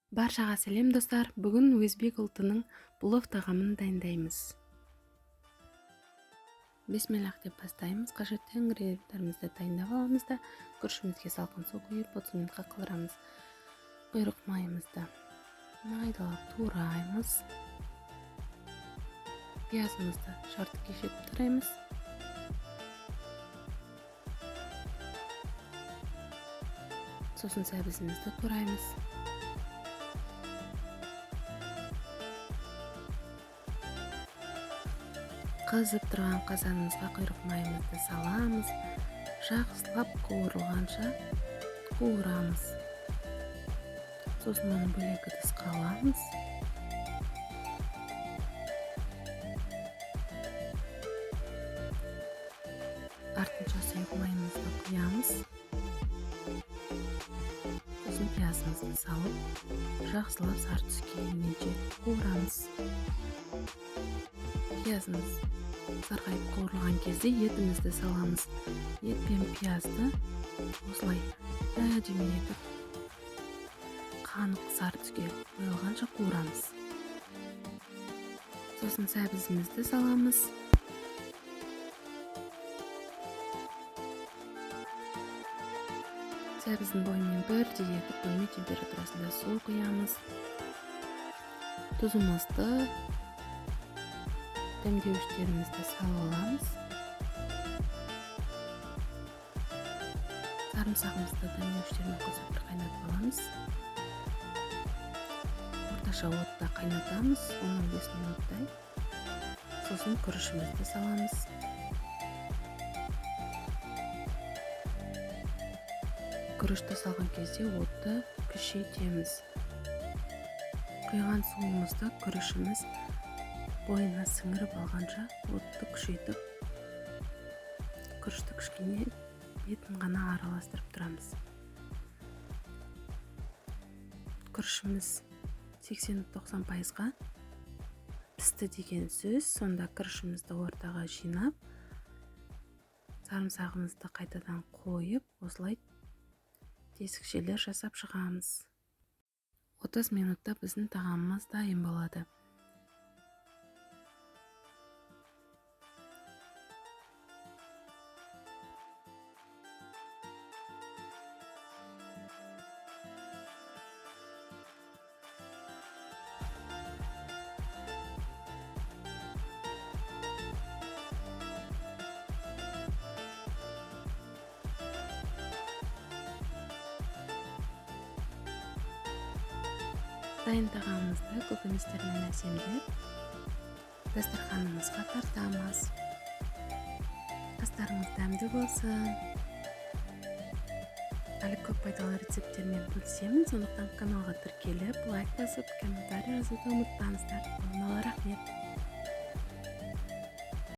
Баршаға сәлем достар. Бүгін өзбек ұлтының плов тағамын дайындаймыз. Бисмиллах деп бастаймыз. Қажетті ингредиенттерімізді дайындап аламыз да, күрішімізге салқын су құйып 30 минутқа қылдырамыз. Құйрық майымызды майдалап тураймыз. Пиязымызды шарты кешіп тураймыз. Сосын сәбізімізді тураймыз. Қызып тұрған қазанымызға құйрық майымызды саламыз. Жақсылап қуырылғанша қуырамыз. Сосын оны бөлек ыдысқа аламыз. Артынша сұйық майымызды құямыз. Сосын пиязымызды салып, жақсылап сары түске келгенше қуырамыз. Пиязымыз сарғайып қуырылған кезде етімізді саламыз. Ет пен пиязды осылай әдемі етіп қанық сары түске қойылғанша қуырамыз. Сосын сәбізімізді саламыз. Сәбіздің бойымен бірдей етіп бөлме температурасында су құямыз. Тұзымызды, дәмдеуіштерімізді салып аламыз. Сарымсағымызды дәмдеуіштермен қосып бір қайнатып аламыз. Орташа отта қайнатамыз 15 минуттай. Сосын күрішімізді саламыз. Күрішті салған кезде отты күшейтеміз. Құйған суымызды күрішіміз бойына сіңіріп алғанша отты күшейтіп, күрішті кішкене бетін ғана араластырып тұрамыз. Күрішіміз 80-90%-ға пісті деген сөз. Сонда күрішімізді ортаға жинап, сарымсағымызды қайтадан қойып, осылай тесікшелер жасап шығамыз. 30 минутта біздің тағамымыз дайын болады. Дайын тағамымызды көкөністермен әсемдеп, дастарханымызға тартамыз. Астарыңыз дәмді болсын. Әлі көп пайдалы рецепттермен бөлісемін, сондықтан каналға тіркеліп, лайк басып, комментарий жазуды ұмытпаңыздар. Рахмет.